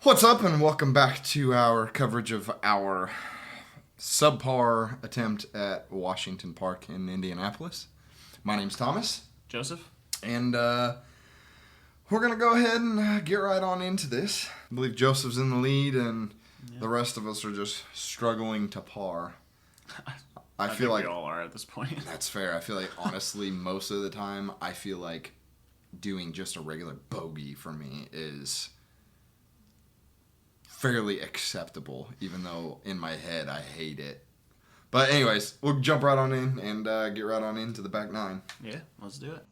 What's up, and welcome back to our coverage of our subpar attempt at Washington Park in Indianapolis. My name's Thomas. Joseph. And we're going to go ahead and get right on into this. I believe Joseph's in the lead, and the rest of us are just struggling to par. I feel like we all are at this point. That's fair. I feel like, honestly, most of the time, I feel like doing just a regular bogey for me is fairly acceptable, even though in my head I hate it. But anyways, we'll jump right on in and get right on into the back nine. Yeah, let's do it.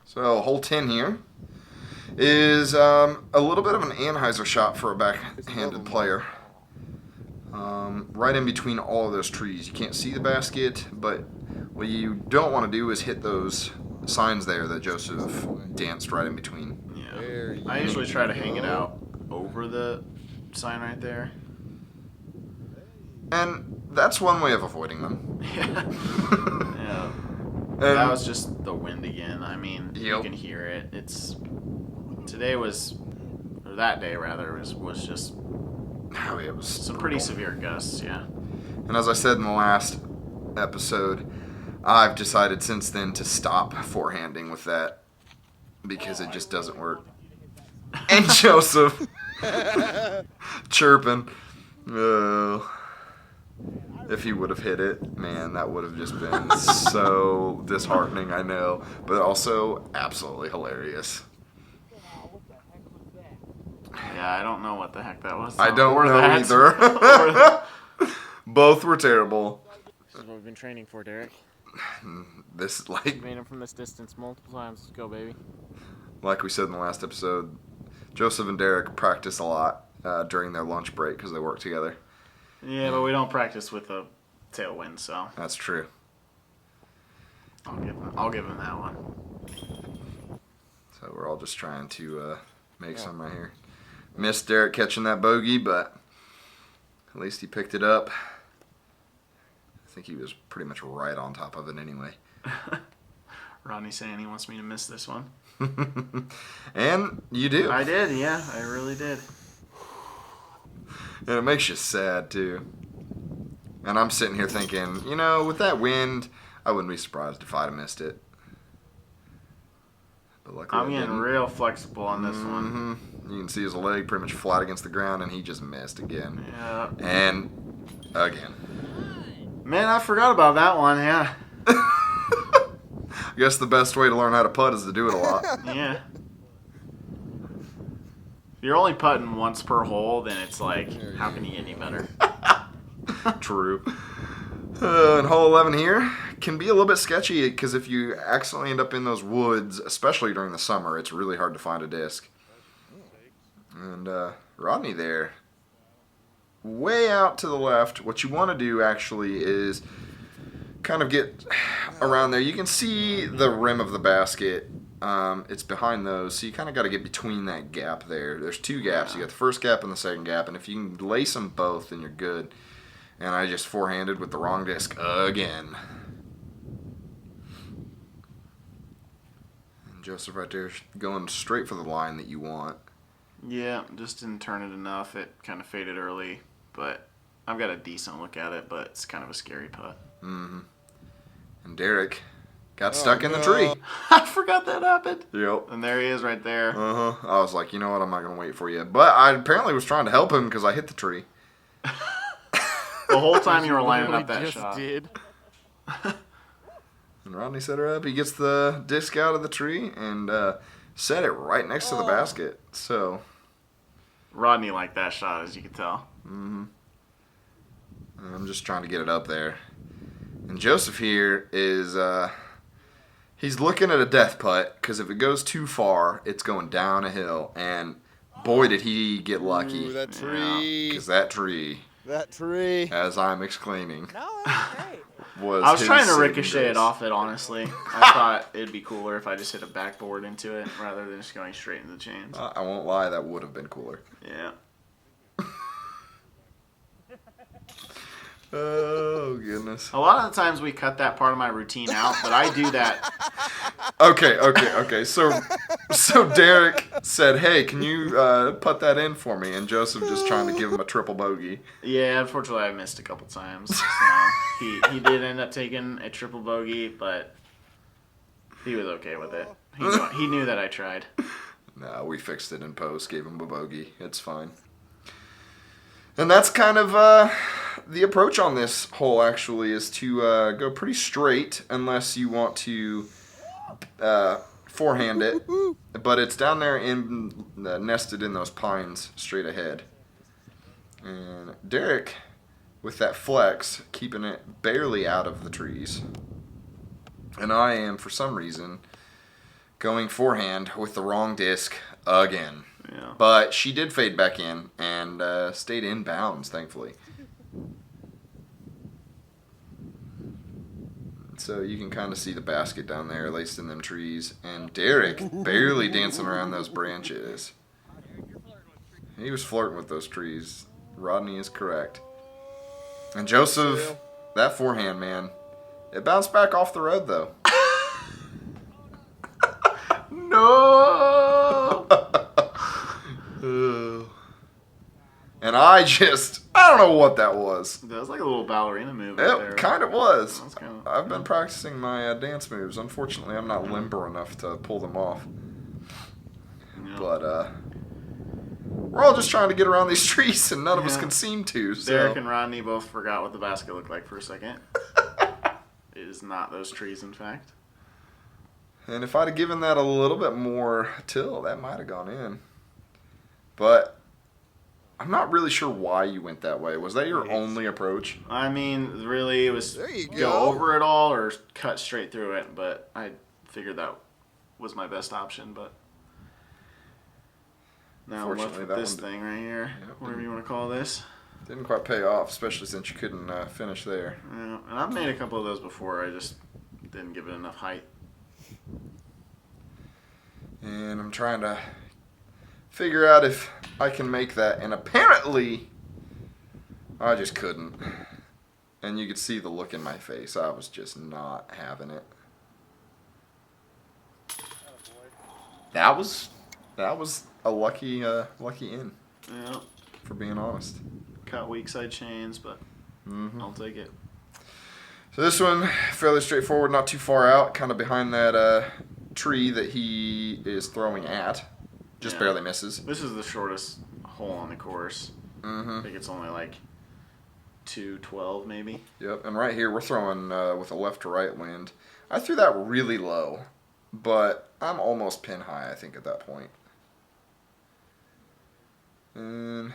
So hole 10 here is a little bit of an Anheuser shot for a back-handed player. Right in between all of those trees. You can't see the basket, but what you don't want to do is hit those signs there that Joseph danced right in between. Yeah, I usually try to hang it out over the sign right there. And that's one way of avoiding them. Yeah. That was just the wind again. I mean, you can hear it. That day was just it was some pretty severe gusts, yeah. And as I said in the last episode, I've decided since then to stop forehanding with that because it just doesn't work. And Joseph chirping. If he would have hit it, man, that would have just been so disheartening, I know, but also absolutely hilarious. Yeah, I don't know what the heck that was. I don't know either. Both were terrible. This is what we've been training for, Derek. This is We've made them from this distance multiple times. Let's go, baby. Like we said in the last episode, Joseph and Derek practice a lot during their lunch break because they work together. Yeah, but we don't practice with a tailwind, so That's true. I'll give him that one. So we're all just trying to make some right here. Missed Derek catching that bogey, but at least he picked it up. I think he was pretty much right on top of it anyway. Rodney's saying he wants me to miss this one. And you do. I did, yeah. I really did. And it makes you sad, too. And I'm sitting here thinking, with that wind, I wouldn't be surprised if I'd have missed it. But luckily I'm getting real flexible on this one. You can see his leg pretty much flat against the ground, and he just missed again. Yeah. And again. Man, I forgot about that one, yeah. I guess the best way to learn how to putt is to do it a lot. Yeah. If you're only putting once per hole, then it's like, how can you get any better? True. And hole 11 here can be a little bit sketchy because if you accidentally end up in those woods, especially during the summer, it's really hard to find a disc. And Rodney there, way out to the left. What you want to do actually is kind of get around there. You can see the rim of the basket. It's behind those, so you kind of got to get between that gap there. There's two gaps. You got the first gap and the second gap, and if you can lace them both, then you're good. And I just forehanded with the wrong disc again. And Joseph right there going straight for the line that you want. Yeah, just didn't turn it enough. It kind of faded early, but I've got a decent look at it, but it's kind of a scary putt. Mm-hmm. And Derek got stuck in the tree. I forgot that happened. Yep. And there he is right there. Uh-huh. I was like, you know what? I'm not going to wait for you. But I apparently was trying to help him because I hit the tree. The whole time you were lining up that just shot. Did. And Rodney set her up. He gets the disc out of the tree and set it right next to the basket. So Rodney liked that shot, as you can tell. Mm-hmm. I'm just trying to get it up there. And Joseph here is, he's looking at a death putt, because if it goes too far, it's going down a hill. And boy, did he get lucky. Ooh, that tree. Because that tree, as I'm exclaiming, was I was his trying to saving ricochet grace. it off it, honestly. I thought it'd be cooler if I just hit a backboard into it, rather than just going straight into the chains. I won't lie, that would have been cooler. Yeah. Oh, Oh, goodness. A lot of the times we cut that part of my routine out, but I do that. Okay. So Derek said, hey, can you put that in for me? And Joseph just trying to give him a triple bogey. Yeah, unfortunately I missed a couple times. So he did end up taking a triple bogey, but he was okay with it. He knew that I tried. No, we fixed it in post, gave him a bogey. It's fine. And that's kind of the approach on this hole, actually, is to go pretty straight unless you want to forehand it. But it's down there nested in those pines straight ahead. And Derek, with that flex, keeping it barely out of the trees. And I am, for some reason, going forehand with the wrong disc again. Yeah. But she did fade back in and stayed in bounds, thankfully. So you can kind of see the basket down there laced in them trees. And Derek barely dancing around those branches. He was flirting with those trees. Rodney is correct. And Joseph, that forehand, man, it bounced back off the road, though. No! And I don't know what that was. That was like a little ballerina move right there. It kind of was. Kinda, I've been practicing my dance moves. Unfortunately, I'm not limber enough to pull them off. Yeah. But we're all just trying to get around these trees, and none of us can seem to. So. Derek and Rodney both forgot what the basket looked like for a second. It is not those trees, in fact. And if I'd have given that a little bit more till, that might have gone in. But I'm not really sure why you went that way. Was that your only approach? I mean, really, it was There you go go. over it all or cut straight through it. But I figured that was my best option. But now I'm left Fortunately, with that this one thing right here, Yep. whatever you want to call this. Didn't quite pay off, especially since you couldn't finish there. Yeah, and I've made a couple of those before. I just didn't give it enough height. And I'm trying to figure out if I can make that. And apparently, I just couldn't. And you could see the look in my face. I was just not having it. That was a lucky in, Yeah, for being honest. cut weak side chains, but I'll take it. So this one, fairly straightforward, not too far out, kind of behind that tree that he is throwing at. Just Yeah. barely misses. This is the shortest hole on the course. I think it's only like 212 maybe. Yep, and right here we're throwing with a left to right wind. I threw that really low, but I'm almost pin high, I think, at that point. And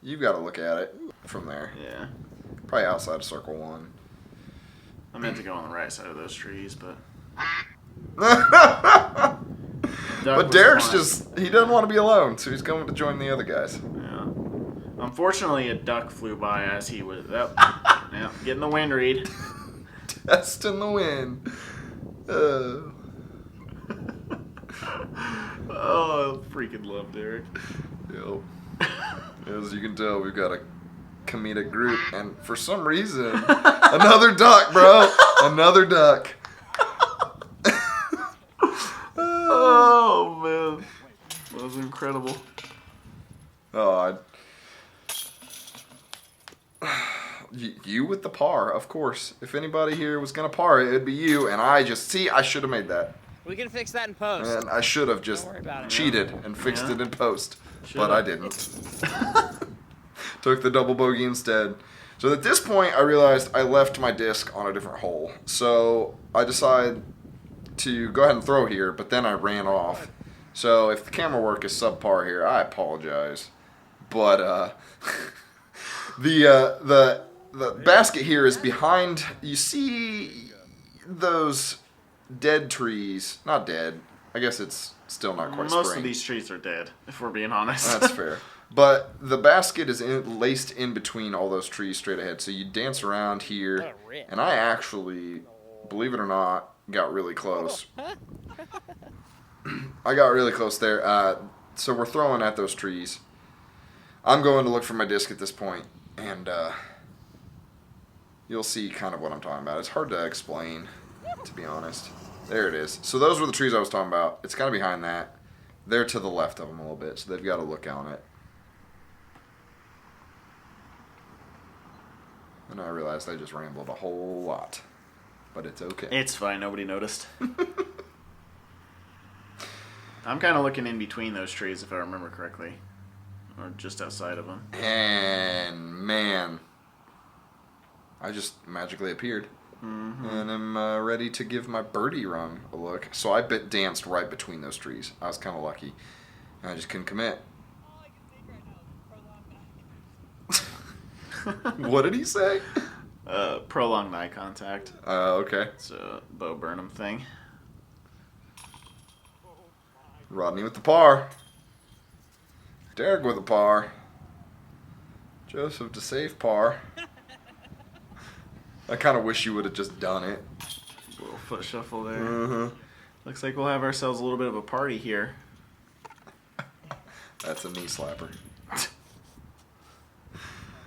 you've got to look at it from there. Yeah. Probably outside of circle one. I meant to go on the right side of those trees, but But Derek's he doesn't want to be alone, so he's going to join the other guys. Yeah. Unfortunately, a duck flew by as he was. Yeah, getting the wind read. Testing the wind. Oh, I freaking love Derek. Yep. As you can tell, we've got a comedic group, and for some reason, another duck, bro. Another duck. Oh man, that was incredible. Oh, you with the par, of course. If anybody here was gonna par it, it'd be you. And I should have made that, We can fix that in post. and I should have just Don't worry about it. cheated and fixed Yeah. it in post, Should've. but I didn't. Took the double bogey instead. So at this point, I realized I left my disc on a different hole. So I decided to go ahead and throw here, but then I ran off. So if the camera work is subpar here, I apologize. But the basket here is behind. You see those dead trees? Not dead. I guess it's still not quite Most spring. of these trees are dead, if we're being honest. That's fair. But the basket is laced in between all those trees straight ahead. So you dance around here. And I actually, believe it or not, got really close. I got really close there. So we're throwing at those trees. I'm going to look for my disc at this point. And you'll see kind of what I'm talking about. It's hard to explain, to be honest. There it is. So those were the trees I was talking about. It's kind of behind that. They're to the left of them a little bit, so they've got to look on it. And I realized I just rambled a whole lot. But it's okay. It's fine. Nobody noticed. I'm kind of looking in between those trees, if I remember correctly. Or just outside of them. And, man, I just magically appeared. Mm-hmm. And I'm ready to give my birdie run a look. So I danced right between those trees. I was kind of lucky. And I just couldn't commit. What did he say? Prolonged eye contact. Okay. It's a Bo Burnham thing. Rodney with the par. Derek with the par. Joseph to save par. I kind of wish you would have just done it. A little foot shuffle there. Uh-huh. Looks like we'll have ourselves a little bit of a party here. That's a knee slapper.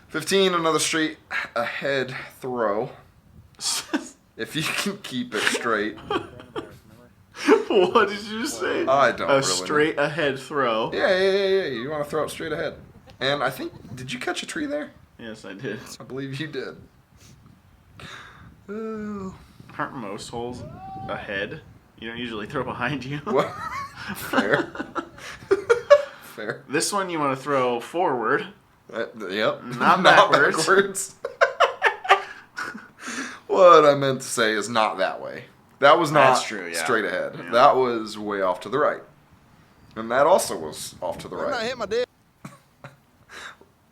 15, another straight ahead throw. If you can keep it straight. What did you say? I don't really A straight know. ahead throw. Yeah. You want to throw it straight ahead. And I think, did you catch a tree there? Yes, I did. I believe you did. Oh. Aren't most holes ahead? You don't usually throw behind you. What? Fair. Fair. This one you want to throw forward. Yep. Not backwards. What I meant to say is not that way. That was not That's true, yeah. straight ahead. Yeah. That was way off to the right. And that also was off to the right. Not hit my dick.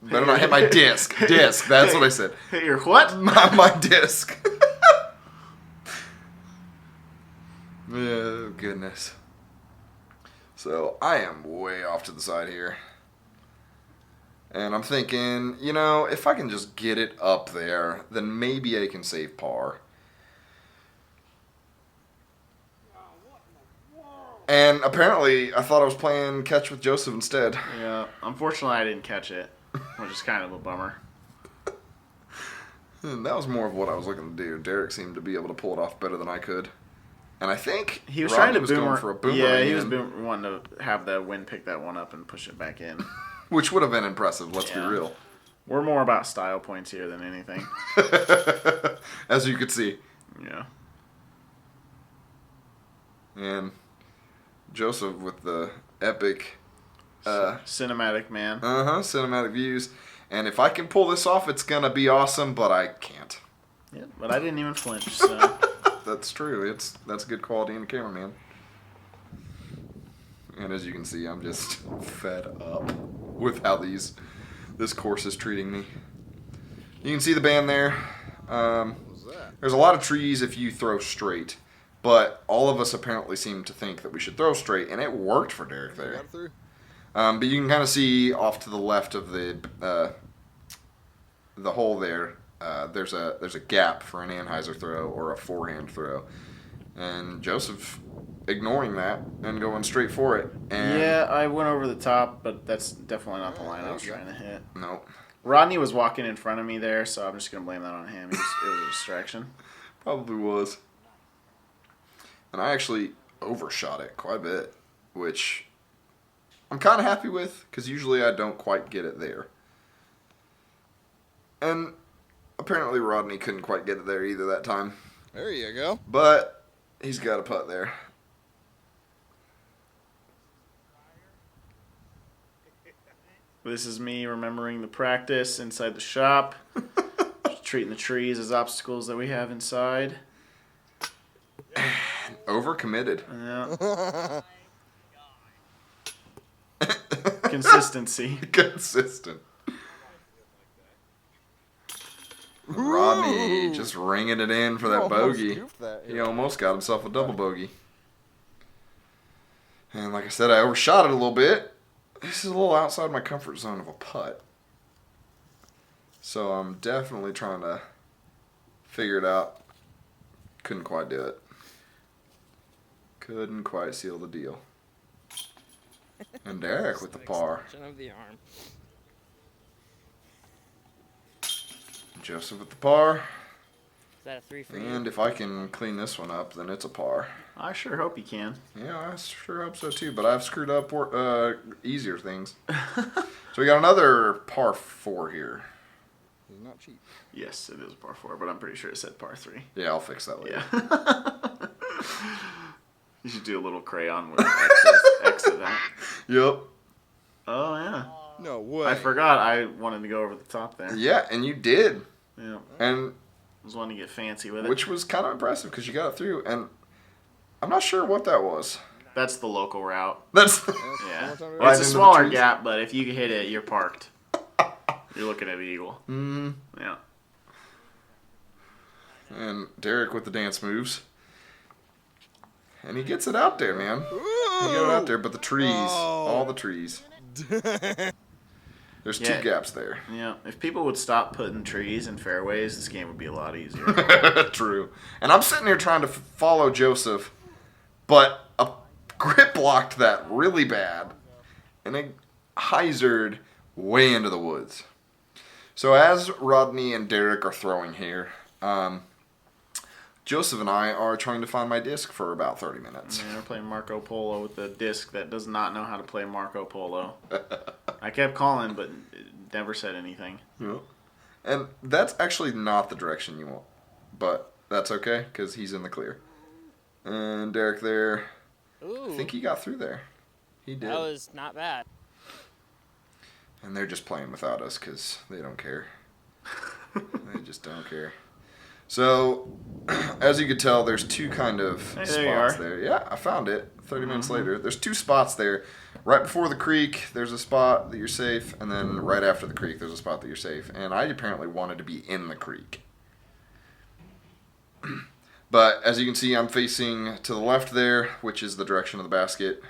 Better not hit my disc. Disc, that's what I said. Hit your what? My disc. Oh, goodness. So, I am way off to the side here. And I'm thinking, you know, if I can just get it up there, then maybe I can save par. And apparently, I thought I was playing catch with Joseph instead. Yeah, unfortunately I didn't catch it, which is kind of a bummer. And that was more of what I was looking to do. Derek seemed to be able to pull it off better than I could. And I think He was Rodney trying to was going boomer. for a boomerang. Yeah, he was in, wanting to have the wind pick that one up and push it back in. which would have been impressive, let's be Yeah. real. We're more about style points here than anything. As you could see. Yeah. And Joseph with the epic Cinematic man. cinematic views. And if I can pull this off, it's going to be awesome, but I can't. Yeah, but I didn't even flinch, so. That's true. That's good quality in the cameraman. And as you can see, I'm just fed up with how this course is treating me. You can see the band there. There's a lot of trees if you throw straight, but all of us apparently seem to think that we should throw straight, and it worked for Derek there. But you can kind of see off to the left of the hole there. There's a gap for an Anheuser throw or a forehand throw, and Joseph ignoring that and going straight for it. And Yeah, I went over the top, but that's definitely not the line I was trying to hit. Nope. Rodney was walking in front of me there, so I'm just going to blame that on him. It was a distraction. Probably was. And I actually overshot it quite a bit, which I'm kind of happy with, because usually I don't quite get it there. And apparently Rodney couldn't quite get it there either that time. There you go. But he's got a putt there. This is me remembering the practice inside the shop. Just treating the trees as obstacles that we have inside. Overcommitted. Yeah. Consistency. Consistent. Rodney just ringing it in for that Almost bogey. scooped that. He almost got himself a double bogey. And like I said, I overshot it a little bit. This is a little outside my comfort zone of a putt. So I'm definitely trying to figure it out. Couldn't quite do it. Couldn't quite seal the deal. And Derek with the par. Extension of the arm. Joseph with the par. that a 3 for you? And if I can clean this one up, then it's a par. I sure hope you can. Yeah, I sure hope so too. But I've screwed up easier things. So we got another par 4 here. He's not cheap. Yes, it is a par 4, but I'm pretty sure it said par 3. Yeah, I'll fix that later. Yeah. You should do a little crayon with exit that. Yep. Oh, yeah. No way. I forgot I wanted to go over the top there. Yeah, and you did. Yeah. And I was wanting to get fancy with it. which was kind of impressive because you got it through. And I'm not sure what that was. That's the local route. That's Yeah. One more time, Right It's a into the smaller trees. gap, but if you hit it, you're parked. You're looking at the eagle. Yeah. And Derek with the dance moves. And he gets it out there, man. He got it out there, but the trees, all the trees. There's Yeah. 2 gaps there. Yeah. If people would stop putting trees in fairways, this game would be a lot easier. True. And I'm sitting here trying to follow Joseph, but a grip blocked that really bad. And it hyzered way into the woods. So as Rodney and Derek are throwing here, Joseph and I are trying to find my disc for about 30 minutes. Yeah, we're playing Marco Polo with a disc that does not know how to play Marco Polo. I kept calling, but it never said anything. Yeah. And that's actually not the direction you want. But that's okay, because he's in the clear. And Derek there, Ooh, I think he got through there. He did. that was not bad. And they're just playing without us because they don't care. They just don't care. So, as you could tell, there's 2 kind of Hey, there spots you are. there. Yeah, I found it 30 minutes later. There's 2 spots there. Right before the creek, there's a spot that you're safe. And then right after the creek, there's a spot that you're safe. And I apparently wanted to be in the creek. But as you can see, I'm facing to the left there, which is the direction of the basket.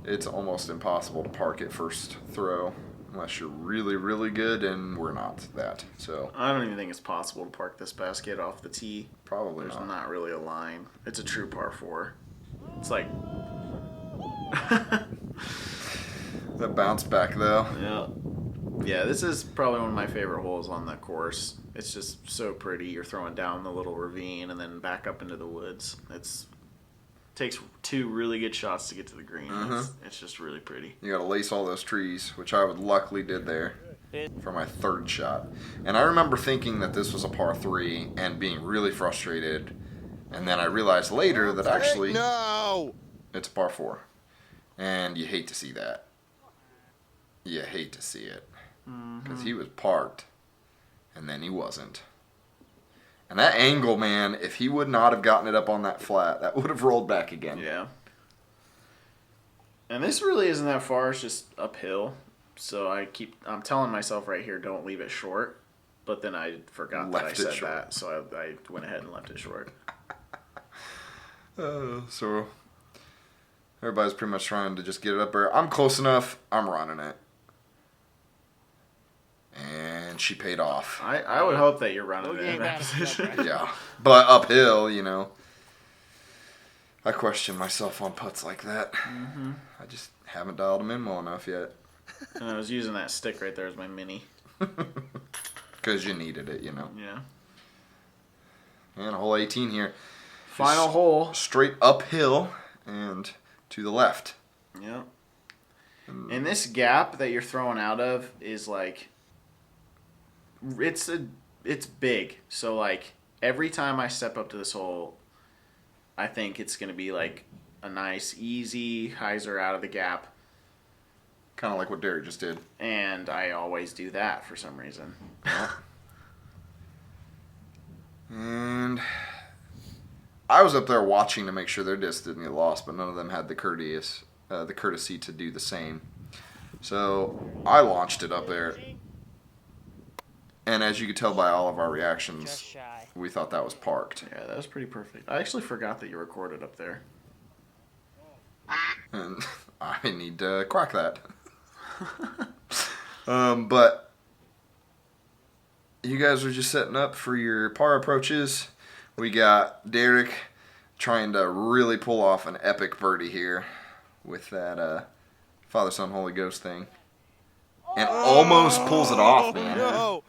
It's almost impossible to park it first throw unless you're really, really good, and we're not that. So I don't even think it's possible to park this basket off the tee. probably There's not. not really a line. It's a true par 4. It's like... That bounce back though. Yeah. Yeah, this is probably one of my favorite holes on the course. It's just so pretty. You're throwing down the little ravine and then back up into the woods. Takes 2 really good shots to get to the green. It's just really pretty. You got to lace all those trees, which I would luckily did there for my 3rd shot. And I remember thinking that this was a par 3 and being really frustrated. And then I realized later that actually No! it's a par 4. And you hate to see that. You hate to see it. Because he was parked, and then he wasn't. And that angle, man, if he would not have gotten it up on that flat, that would have rolled back again. Yeah. And this really isn't that far. It's just uphill. So I'm telling myself right here, don't leave it short. But then I forgot that I Left it said short. that. So I went ahead and left it short. So everybody's pretty much trying to just get it up there. I'm close enough. I'm running it. And she paid off. I would hope that you're running it Okay, in that got it. position. Right. Yeah. But uphill, you know. I question myself on putts like that. I just haven't dialed them in well enough yet. And I was using that stick right there as my mini. Because you needed it, you know. Yeah. And hole 18 here. Final hole. Straight uphill and to the left. Yeah. And this gap that you're throwing out of is like, it's big. So like every time I step up to this hole, I think it's gonna be like a nice easy hyzer out of the gap, Kind of like what Derek just did. and I always do that for some reason. And I was up there watching to make sure their disc didn't get lost, but none of them had the courtesy to do the same. So I launched it up there, and as you could tell by all of our Just reactions, shy. we thought that was parked. Yeah, that was pretty perfect. I actually forgot that you recorded up there. And I need to crack that. But you guys are just setting up for your par approaches. We got Derek trying to really pull off an epic birdie here with that Father, Son, Holy Ghost thing. And almost pulls it off, man. No!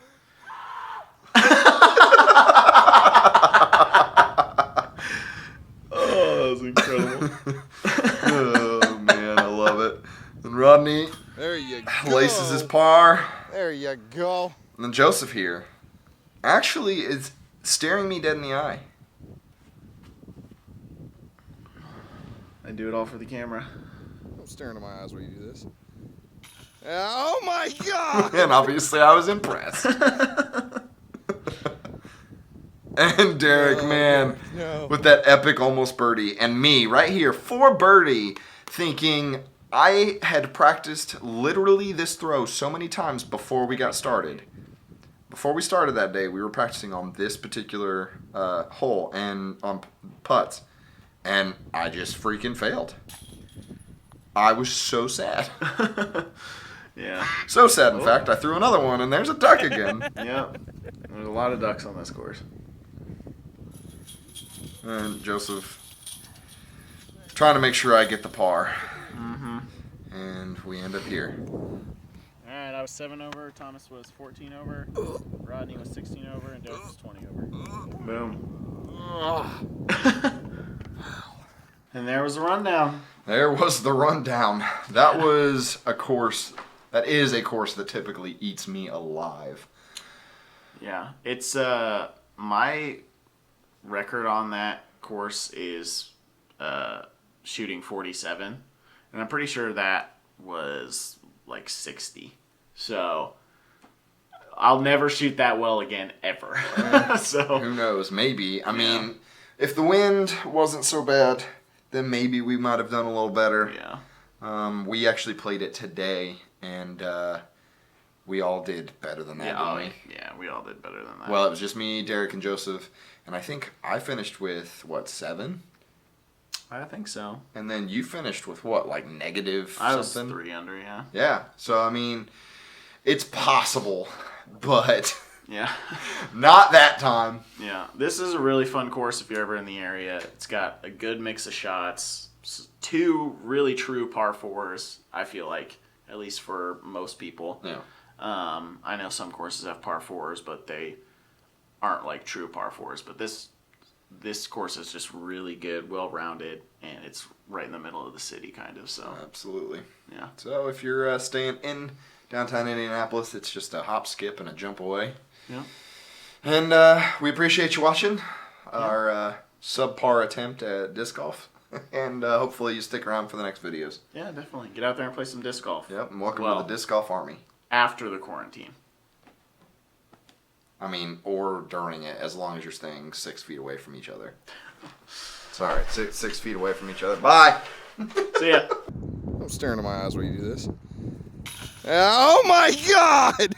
laces his par. There you go. And then Joseph here actually is staring me dead in the eye. I do it all for the camera. I'm staring in my eyes while you do this. Oh my God! And obviously I was impressed. And Derek, man, No. with that epic almost birdie. And me right here for birdie, thinking I had practiced literally this throw so many times before we got started. Before we started that day, we were practicing on this particular hole and on putts. And I just freaking failed. I was so sad. Yeah. So sad, in fact, I threw another one and there's a duck again. Yep. There's a lot of ducks on this course. And Joseph trying to make sure I get the par. Mm-hmm. And we end up here. Alright, I was 7 over, Thomas was 14 over, Rodney was 16 over, and Derek was 20 over. Boom. And there was the rundown. There was the rundown. That was a course, that is a course that typically eats me alive. Yeah. It's, my record on that course is shooting 47. And I'm pretty sure that was like 60. So I'll never shoot that well again, ever. So Who knows? Maybe. I mean, if the wind wasn't so bad, then maybe we might have done a little better. yeah. We actually played it today, and we all did better than that, didn't we? Yeah, we all did better than that. Well, it was just me, Derek, and Joseph, and I think I finished with, 7? I think so. And then you finished with what, like negative I was something? 3 under, yeah. Yeah. So, I mean, it's possible, but Yeah. not that time. Yeah. This is a really fun course if you're ever in the area. It's got a good mix of shots. 2 really true par 4s, I feel like, at least for most people. Yeah. I know some courses have par 4s, but they aren't like true par 4s. But this course is just really good, well-rounded, and it's right in the middle of the city, kind of. So Absolutely. yeah. So, if you're staying in downtown Indianapolis, it's just a hop, skip, and a jump away. Yeah. And we appreciate you watching our subpar attempt at disc golf. And hopefully you stick around for the next videos. Yeah, definitely. Get out there and play some disc golf. Yep, and welcome Well, to the Disc Golf Army. after the quarantine. I mean, or during it, as long as you're staying 6 feet away from each other. Sorry, 6 feet away from each other. Bye! See ya. I'm staring in my eyes while you do this. Oh my God!